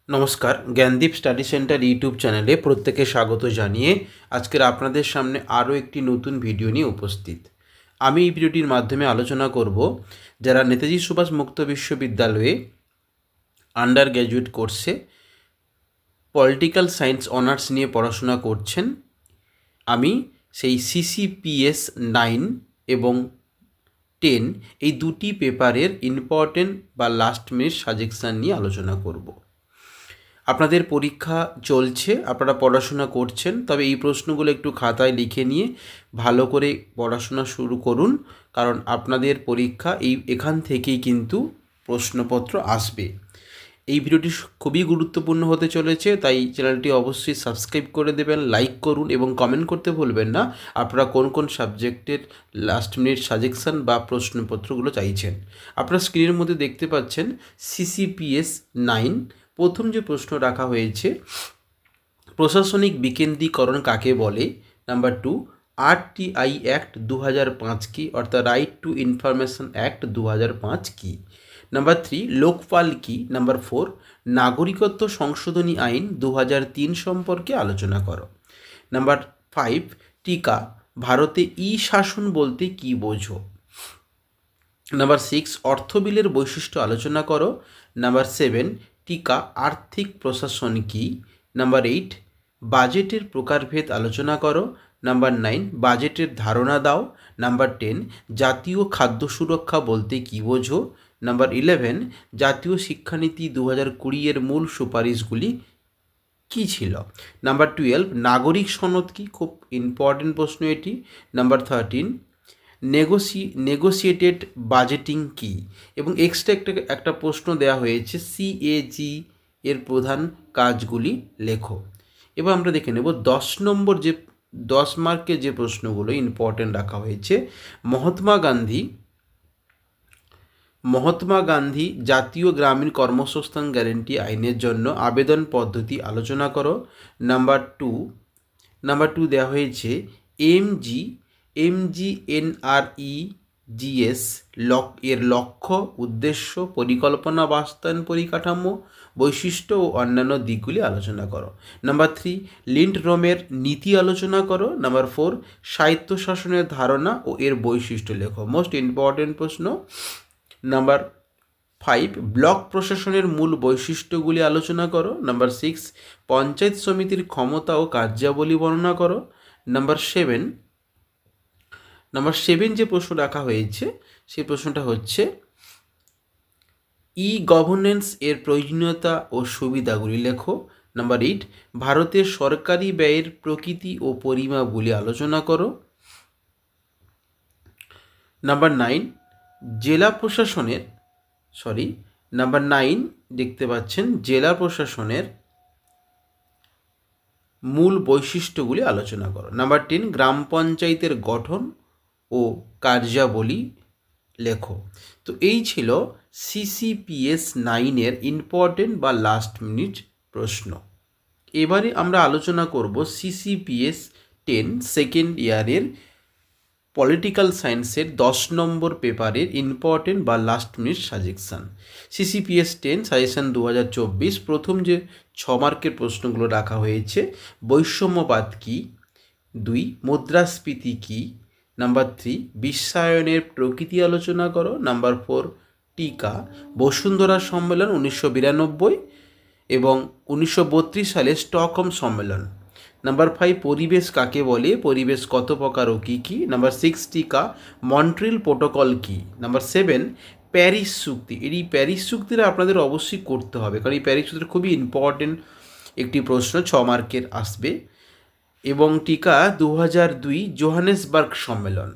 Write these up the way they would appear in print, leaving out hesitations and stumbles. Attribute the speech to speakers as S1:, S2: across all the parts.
S1: নমস্কার, Gyandeep study centre YouTube চ্যানেলে প্রত্যেকে স্বাগত জানিয়ে আজকের আপনাদের সামনে আরও একটি নতুন ভিডিও নিয়ে উপস্থিত। আমি এই ভিডিওটির মাধ্যমে আলোচনা করব যারা নেতাজি সুভাষ মুক্ত বিশ্ববিদ্যালয়ে আন্ডার গ্র্যাজুয়েট কোর্সে পলিটিক্যাল সায়েন্স অনার্স নিয়ে পড়াশোনা করছেন। আমি সেই CCPS 9 এবং 10 এই দুটি পেপারের ইম্পর্টেন্ট বা লাস্ট মিনিট সাজেশান নিয়ে আলোচনা করব। আপনাদের পরীক্ষা চলছে, আপনারা পড়াশোনা করছেন, তবে এই প্রশ্নগুলো একটু খাতায় লিখে নিয়ে ভালো করে পড়াশোনা শুরু করুন, কারণ আপনাদের পরীক্ষা এখান থেকেই কিন্তু প্রশ্নপত্র আসবে। এই ভিডিওটি খুবই গুরুত্বপূর্ণ হতে চলেছে, তাই চ্যানেলটি অবশ্যই সাবস্ক্রাইব করে দেবেন, লাইক করুন এবং কমেন্ট করতে ভুলবেন না আপনারা কোন কোন সাবজেক্টের লাস্ট মিনিট সাজেশান বা প্রশ্নপত্রগুলো চাইছেন। আপনারা স্ক্রিনের মধ্যে দেখতে পাচ্ছেন CCPS 9 প্রথম যে প্রশ্ন রাখা হয়েছে, প্রশাসনিক বিকেন্দ্রীকরণ কাকে বলে। নাম্বার 2, RTI অ্যাক্ট 2005 কি, অর্থাৎ রাইট টু ইনফরমেশন অ্যাক্ট 2005 কি। নাম্বার 3, লোকপাল কি। নাম্বার 4, নাগরিকত্ব সংশোধনী আইন 2003 সম্পর্কে আলোচনা করো। নাম্বার 5, টিকা, ভারতে শাসন বলতে কি বোঝো। নাম্বার 6, অর্থ বিলের বৈশিষ্ট্য আলোচনা করো। নাম্বার 7, টিকা, আর্থিক প্রশাসন কি। নাম্বার 8, বাজেটের প্রকারভেদ আলোচনা করো। নাম্বার 9, বাজেটের ধারণা দাও। নাম্বার 10, জাতীয় খাদ্য সুরক্ষা বলতে কী বোঝো। নাম্বার 11, জাতীয় শিক্ষানীতি 2020 এর মূল সুপারিশগুলি কী ছিল। নাম্বার 12, নাগরিক সনদ কি, খুব ইম্পর্টেন্ট প্রশ্ন এটি। নাম্বার 13, নেগোসিয়েটেড বাজেটিং কি। এবং এক্সট্রা একটা প্রশ্ন দেওয়া হয়েছে, CAG এর প্রধান কাজগুলি লেখো। এবার আমরা দেখে নেব 10 মার্কের যে প্রশ্নগুলো ইম্পর্টেন্ট রাখা হয়েছে। মহাত্মা গান্ধী জাতীয় গ্রামীণ কর্মসংস্থান গ্যারেন্টি আইনের জন্য আবেদন পদ্ধতি আলোচনা করো। নাম্বার 2 দেওয়া হয়েছে MGNREGS এর লক্ষ্য, উদ্দেশ্য, পরিকল্পনা, বাস্তবায়ন পরিকাঠামো, বৈশিষ্ট্য ও অন্যান্য দিকগুলি আলোচনা করো। নাম্বার 3, লিন্ডরোমের নীতি আলোচনা করো। নাম্বার 4, স্বায়ত্তশাসনের ধারণা ও এর বৈশিষ্ট্য লেখো। মোস্ট ইম্পর্টেন্ট প্রশ্ন। নাম্বার 5, ব্লক প্রশাসনের মূল বৈশিষ্ট্যগুলি আলোচনা করো। নাম্বার 6, পঞ্চায়েত সমিতির ক্ষমতা ও কার্যাবলী বর্ণনা করো। নাম্বার 7 যে প্রশ্ন রাখা হয়েছে সেই প্রশ্নটা হচ্ছে গভর্নেন্স এর প্রয়োজনীয়তা ও সুবিধাগুলি লেখো। নাম্বার 8, ভারতের সরকারি ব্যয়ের প্রকৃতি ও পরিমাপগুলি আলোচনা করো। নাম্বার 9, দেখতে পাচ্ছেন জেলা প্রশাসনের মূল বৈশিষ্ট্যগুলি আলোচনা করো। নাম্বার 10, গ্রাম পঞ্চায়েতের গঠন ও কার্যাবলী লেখো। তো এই ছিল CCPS 9 এর ইম্পর্টেন্ট বা লাস্ট মিনিট প্রশ্ন। এবারে আমরা আলোচনা করব CCPS 10 সেকেন্ড ইয়ারের পলিটিক্যাল সায়েন্সের 10 নম্বর পেপারের ইম্পর্টেন্ট বা last minute suggestion. CCPS 10 suggestion 2024 প্রথম যে 6 মার্কের প্রশ্নগুলো রাখা হয়েছে, বৈষম্যবাদ কি। 2, মুদ্রাস্ফীতি কি। নাম্বার 3, বিশ্বায়নের প্রকৃতি আলোচনা করো। নাম্বার 4, টিকা, বসুন্ধরা সম্মেলন 1992 এবং 1932 সালে স্টকহোম সম্মেলন। নাম্বার 5, পরিবেশ কাকে বলে, পরিবেশ কত প্রকার ও কী কী। নাম্বার 6, টিকা, মন্ট্রিল প্রোটোকল কী। নাম্বার 7, প্যারিস চুক্তি। এই প্যারিস চুক্তিটা আপনাদের অবশ্যই করতে হবে, কারণ এই প্যারিস চুক্তিটা খুবই ইম্পর্টেন্ট একটি প্রশ্ন, 6 মার্কের আসবে। এবং টিকা, 2002 জোহানেসবার্গ সম্মেলন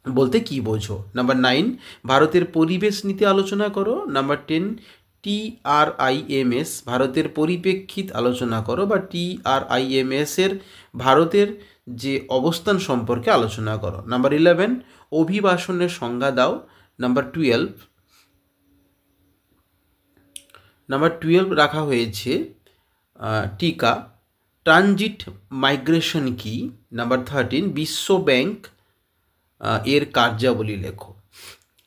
S1: বলতে কী বোঝো। নাম্বার 9, ভারতের পরিবেশ নীতি আলোচনা করো। নাম্বার 10, TRIMS ভারতের পরিপ্রেক্ষিত আলোচনা করো, বা TRIMS এর ভারতের যে অবস্থান সম্পর্কে আলোচনা করো। নাম্বার 11, অভিবাসনের সংজ্ঞা দাও। নাম্বার 12 রাখা হয়েছে, টিকা, ট্রানজিট মাইগ্রেশন কি। নাম্বার 13, বিশ্ব ব্যাংক এর কার্যাবলী লেখো।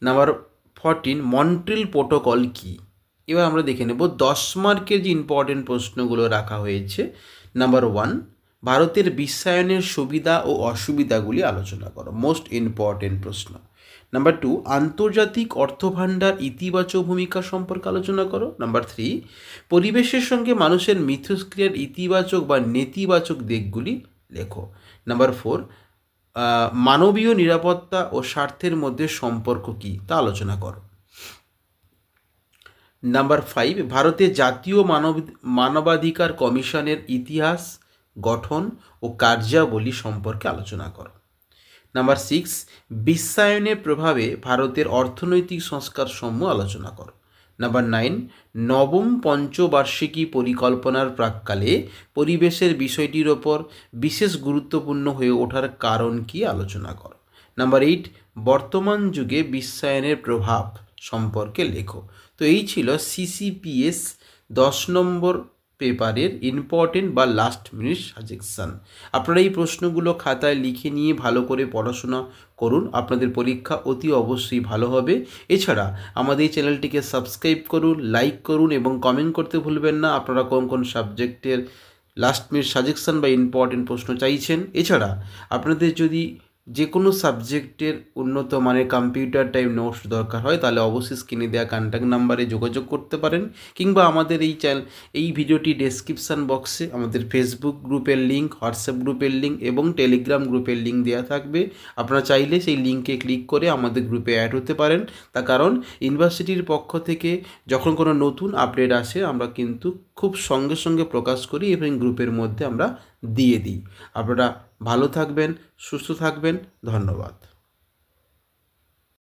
S1: নাম্বার 14, মন্ট্রিল প্রোটোকল কি। এবার আমরা দেখে নেব 10 মার্কের যে ইম্পর্টেন্ট প্রশ্নগুলো রাখা হয়েছে। নাম্বার 1, ভারতের বিশ্বায়নের সুবিধা ও অসুবিধাগুলি আলোচনা করো, মোস্ট ইম্পর্টেন্ট প্রশ্ন। নাম্বার 2, আন্তর্জাতিক অর্থভাণ্ডার ইতিবাচক ভূমিকা সম্পর্কে আলোচনা করো। নাম্বার 3, পরিবেশের সঙ্গে মানুষের মিথস্ক্রিয়ার ইতিবাচক বা নেতিবাচক দিকগুলি লেখো। নাম্বার 4, মানবীয় নিরাপত্তা ও স্বার্থের মধ্যে সম্পর্ক কী তা আলোচনা করো। নাম্বার 5, ভারতের জাতীয় মানবাধিকার কমিশনের ইতিহাস, গঠন ও কার্যাবলী সম্পর্কে আলোচনা করো। নাম্বার 6, বিশ্বায়নের প্রভাবে ভারতের অর্থনৈতিক সংস্কার সমূহ আলোচনা করো। নাম্বার 9, নবম পঞ্চবার্ষিকী পরিকল্পনার প্রাক্কালে পরিবেশের বিষয়টির ওপর বিশেষ গুরুত্বপূর্ণ হয়ে ওঠার কারণ কি আলোচনা করো। নাম্বার 8, বর্তমান যুগে বিশ্বায়নের প্রভাব সম্পর্কে লেখো। তো এই ছিল CCPS 10 নম্বর পেপারের ইম্পর্টেন্ট বা লাস্ট মিনিট সাজেশান। আপনারা এই প্রশ্নগুলো খাতায় লিখে নিয়ে ভালো করে পড়াশোনা করুন, আপনাদের পরীক্ষা অতি অবশ্যই ভালো হবে। এছাড়া আমাদের এই চ্যানেলটিকে সাবস্ক্রাইব করুন, লাইক করুন এবং কমেন্ট করতে ভুলবেন না আপনারা কোন কোন সাবজেক্টের লাস্ট মিনিট সাজেশান বা ইম্পর্টেন্ট প্রশ্ন চাইছেন। এছাড়া আপনাদের যদি যে কোনো সাবজেক্টের উন্নত মানের কম্পিউটার টাইপ নোটস দরকার হয় তাহলে অবশ্যই স্ক্রিনে দেওয়া কন্ট্যাক্ট নাম্বারে যোগাযোগ করতে পারেন, কিংবা আমাদের এই ভিডিওটি ডেসক্রিপশান বক্সে আমাদের ফেসবুক গ্রুপের লিঙ্ক, হোয়াটসঅ্যাপ গ্রুপের লিঙ্ক এবং টেলিগ্রাম গ্রুপের লিঙ্ক দেওয়া থাকবে। আপনারা চাইলে সেই লিঙ্কে ক্লিক করে আমাদের গ্রুপে অ্যাড হতে পারেন। তার কারণ ইউনিভার্সিটির পক্ষ থেকে যখন কোনো নতুন আপডেট আসে আমরা কিন্তু খুব সঙ্গে সঙ্গে প্রকাশ করি এবং গ্রুপের মধ্যে আমরা দিয়ে দিই। আপনারা ভালো থাকবেন, সুস্থ থাকবেন, ধন্যবাদ।